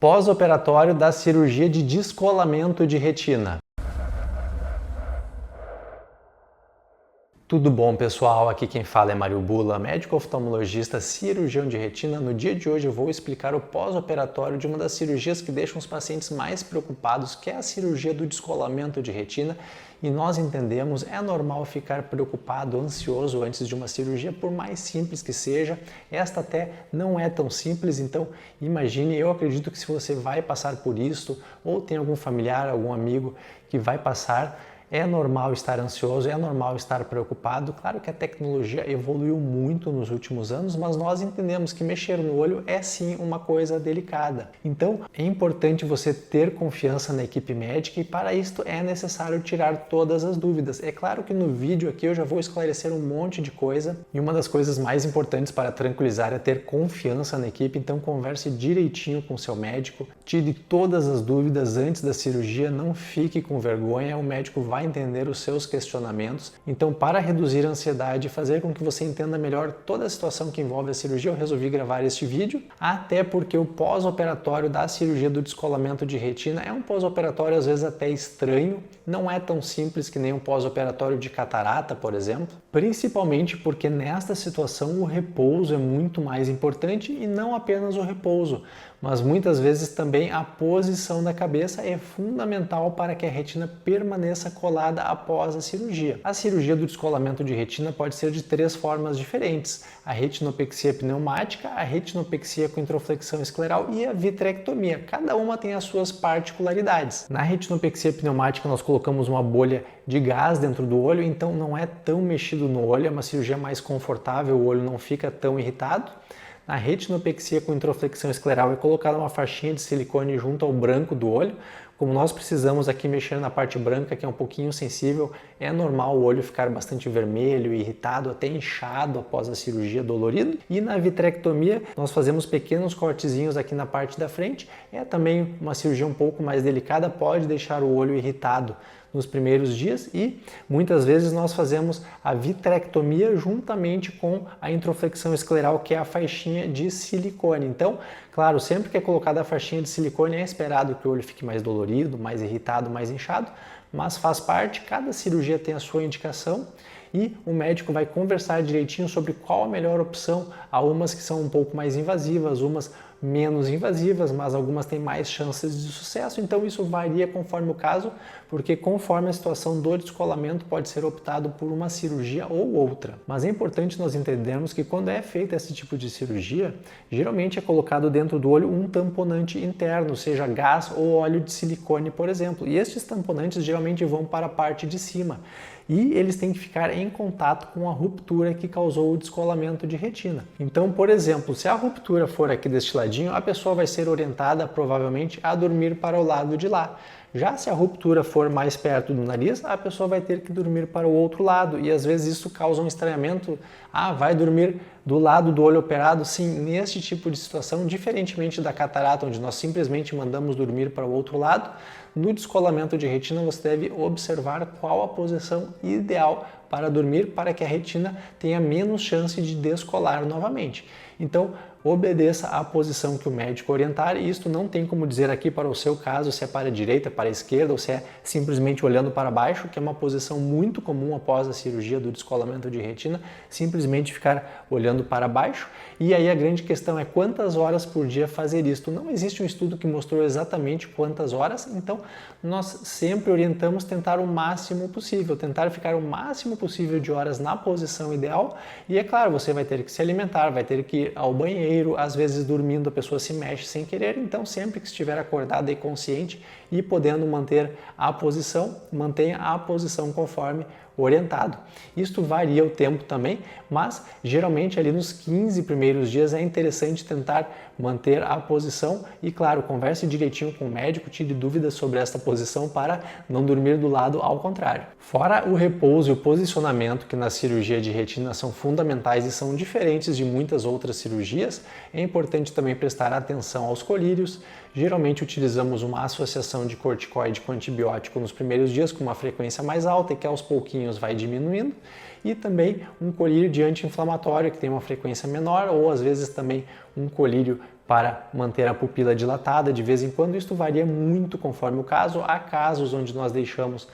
Pós-operatório da cirurgia de descolamento de retina. Tudo bom, pessoal? Aqui quem fala é Mário Bula, médico oftalmologista, cirurgião de retina. No dia de hoje eu vou explicar o pós-operatório de uma das cirurgias que deixam os pacientes mais preocupados, que é a cirurgia do descolamento de retina. E nós entendemos, é normal ficar preocupado, ansioso antes de uma cirurgia, por mais simples que seja. Esta até não é tão simples, então imagine, eu acredito que se você vai passar por isso, ou tem algum familiar, algum amigo que vai passar, é normal estar ansioso, é normal estar preocupado. Claro que a tecnologia evoluiu muito nos últimos anos, mas nós entendemos que mexer no olho é sim uma coisa delicada. Então é importante você ter confiança na equipe médica e para isso é necessário tirar todas as dúvidas. É claro que no vídeo aqui eu já vou esclarecer um monte de coisa e uma das coisas mais importantes para tranquilizar é ter confiança na equipe, então converse direitinho com seu médico, tire todas as dúvidas antes da cirurgia, não fique com vergonha, o médico vai entender os seus questionamentos. Então, para reduzir a ansiedade e fazer com que você entenda melhor toda a situação que envolve a cirurgia, eu resolvi gravar este vídeo, até porque o pós-operatório da cirurgia do descolamento de retina é um pós-operatório às vezes até estranho, não é tão simples que nem um pós-operatório de catarata, por exemplo, principalmente porque nesta situação o repouso é muito mais importante e não apenas o repouso, mas muitas vezes também a posição da cabeça é fundamental para que a retina permaneça colada após a cirurgia. A cirurgia do descolamento de retina pode ser de três formas diferentes: a retinopexia pneumática, a retinopexia com introflexão escleral e a vitrectomia. Cada uma tem as suas particularidades. Na retinopexia pneumática nós colocamos uma bolha de gás dentro do olho, então não é tão mexido no olho, é uma cirurgia mais confortável, o olho não fica tão irritado. Na retinopexia com introflexão escleral é colocada uma faixinha de silicone junto ao branco do olho. Como nós precisamos aqui mexer na parte branca, que é um pouquinho sensível, é normal o olho ficar bastante vermelho, irritado, até inchado após a cirurgia, dolorido. E na vitrectomia, nós fazemos pequenos cortezinhos aqui na parte da frente. É também uma cirurgia um pouco mais delicada, pode deixar o olho irritado nos primeiros dias e muitas vezes nós fazemos a vitrectomia juntamente com a introflexão escleral, que é a faixinha de silicone. Então, claro, sempre que é colocada a faixinha de silicone é esperado que o olho fique mais dolorido, mais irritado, mais inchado, mas faz parte, cada cirurgia tem a sua indicação e o médico vai conversar direitinho sobre qual a melhor opção. Há umas que são um pouco mais invasivas, umas menos invasivas, mas algumas têm mais chances de sucesso, então isso varia conforme o caso, porque conforme a situação do descolamento pode ser optado por uma cirurgia ou outra. Mas é importante nós entendermos que quando é feita esse tipo de cirurgia, geralmente é colocado dentro do olho um tamponante interno, seja gás ou óleo de silicone, por exemplo, e estes tamponantes geralmente vão para a parte de cima e eles têm que ficar em contato com a ruptura que causou o descolamento de retina. Então, por exemplo, se a ruptura for aqui deste ladinho, a pessoa vai ser orientada provavelmente a dormir para o lado de lá. Já se a ruptura for mais perto do nariz, a pessoa vai ter que dormir para o outro lado e às vezes isso causa um estranhamento. Vai dormir do lado do olho operado? Sim, neste tipo de situação, diferentemente da catarata, onde nós simplesmente mandamos dormir para o outro lado, no descolamento de retina você deve observar qual a posição ideal para dormir, para que a retina tenha menos chance de descolar novamente. Então, obedeça à posição que o médico orientar, e isto não tem como dizer aqui para o seu caso se é para a direita, para a esquerda ou se é simplesmente olhando para baixo, que é uma posição muito comum após a cirurgia do descolamento de retina, simplesmente ficar olhando para baixo. E aí a grande questão é quantas horas por dia fazer isto. Não existe um estudo que mostrou exatamente quantas horas, então nós sempre orientamos tentar o máximo possível, tentar ficar o máximo possível de horas na posição ideal. E é claro, você vai ter que se alimentar, vai ter que ir ao banheiro, às vezes dormindo a pessoa se mexe sem querer, então sempre que estiver acordada e consciente e podendo manter a posição, mantenha a posição conforme orientado. Isto varia o tempo também, mas geralmente ali nos 15 primeiros dias é interessante tentar manter a posição e, claro, converse direitinho com o médico, tire dúvidas sobre esta posição para não dormir do lado ao contrário. Fora o repouso e o posicionamento, que na cirurgia de retina são fundamentais e são diferentes de muitas outras cirurgias, é importante também prestar atenção aos colírios. Geralmente utilizamos uma associação de corticoide com antibiótico nos primeiros dias com uma frequência mais alta e que aos pouquinhos vai diminuindo, e também um colírio de anti-inflamatório que tem uma frequência menor, ou às vezes também um colírio para manter a pupila dilatada de vez em quando. Isto varia muito conforme o caso. Há casos onde nós deixamos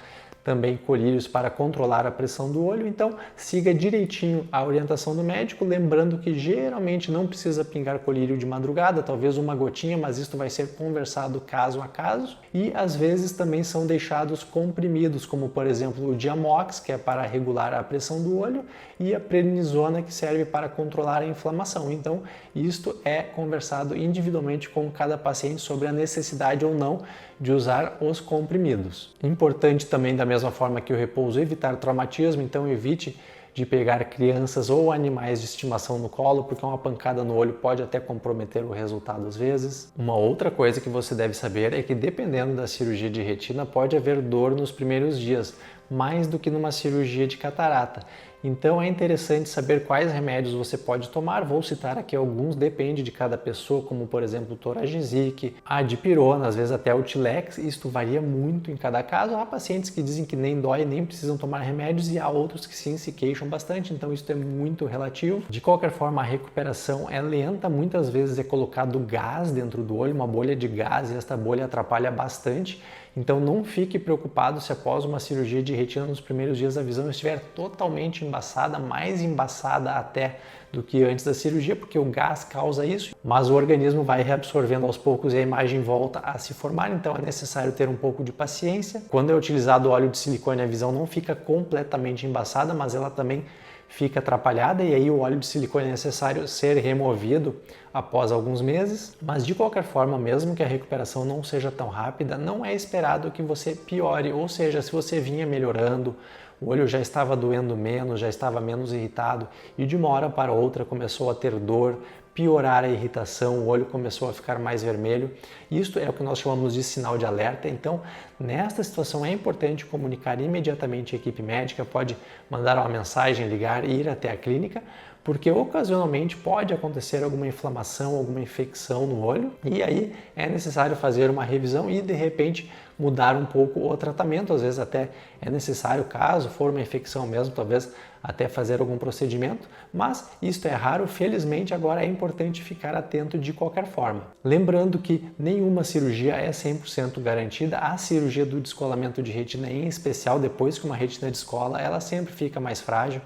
também colírios para controlar a pressão do olho, então siga direitinho a orientação do médico, lembrando que geralmente não precisa pingar colírio de madrugada, talvez uma gotinha, mas isso vai ser conversado caso a caso, e às vezes também são deixados comprimidos, como por exemplo o Diamox, que é para regular a pressão do olho, e a prednisona, que serve para controlar a inflamação. Então isto é conversado individualmente com cada paciente sobre a necessidade ou não de usar os comprimidos. Importante também, da mesma forma que o repouso, evitar traumatismo, então evite de pegar crianças ou animais de estimação no colo, porque uma pancada no olho pode até comprometer o resultado às vezes. Uma outra coisa que você deve saber é que, dependendo da cirurgia de retina, pode haver dor nos primeiros dias, mais do que numa cirurgia de catarata. Então é interessante saber quais remédios você pode tomar. Vou citar aqui alguns, depende de cada pessoa, como por exemplo o Toragizic, a dipirona, às vezes até o Tilex. Isto varia muito em cada caso. Há pacientes que dizem que nem dói, nem precisam tomar remédios, e há outros que sim se queixam bastante, então isso é muito relativo. De qualquer forma, a recuperação é lenta, muitas vezes é colocado gás dentro do olho, uma bolha de gás, e esta bolha atrapalha bastante. Então não fique preocupado se após uma cirurgia de retina nos primeiros dias a visão estiver totalmente embaçada, mais embaçada até do que antes da cirurgia, porque o gás causa isso, mas o organismo vai reabsorvendo aos poucos e a imagem volta a se formar, então é necessário ter um pouco de paciência. Quando é utilizado óleo de silicone, a visão não fica completamente embaçada, mas ela também fica atrapalhada, e aí o óleo de silicone é necessário ser removido após alguns meses. Mas de qualquer forma, mesmo que a recuperação não seja tão rápida, não é esperado que você piore, ou seja, se você vinha melhorando, o olho já estava doendo menos, já estava menos irritado, e de uma hora para outra começou a ter dor, piorar a irritação, o olho começou a ficar mais vermelho. Isto é o que nós chamamos de sinal de alerta. Então, nesta situação é importante comunicar imediatamente à equipe médica, pode mandar uma mensagem, ligar e ir até a clínica, porque ocasionalmente pode acontecer alguma inflamação, alguma infecção no olho, e aí é necessário fazer uma revisão e de repente mudar um pouco o tratamento. Às vezes até é necessário, caso for uma infecção mesmo, talvez até fazer algum procedimento, mas isto é raro. Felizmente, agora é importante ficar atento de qualquer forma. Lembrando que nenhuma cirurgia é 100% garantida. A cirurgia do descolamento de retina, em especial depois que uma retina descola, ela sempre fica mais frágil.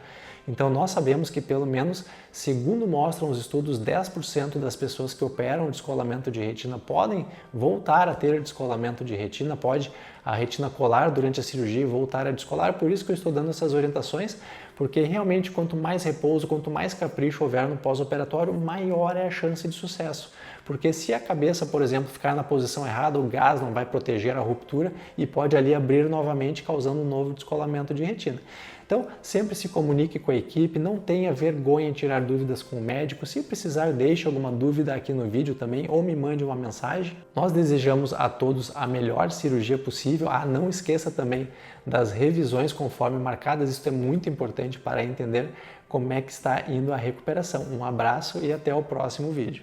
Então nós sabemos que, pelo menos, segundo mostram os estudos, 10% das pessoas que operam descolamento de retina podem voltar a ter descolamento de retina, pode a retina colar durante a cirurgia e voltar a descolar. Por isso que eu estou dando essas orientações, porque realmente quanto mais repouso, quanto mais capricho houver no pós-operatório, maior é a chance de sucesso. Porque se a cabeça, por exemplo, ficar na posição errada, o gás não vai proteger a ruptura e pode ali abrir novamente, causando um novo descolamento de retina. Então, sempre se comunique com a equipe, não tenha vergonha em tirar dúvidas com o médico. Se precisar, deixe alguma dúvida aqui no vídeo também ou me mande uma mensagem. Nós desejamos a todos a melhor cirurgia possível. Não esqueça também das revisões conforme marcadas, isso é muito importante para entender como é que está indo a recuperação. Um abraço e até o próximo vídeo.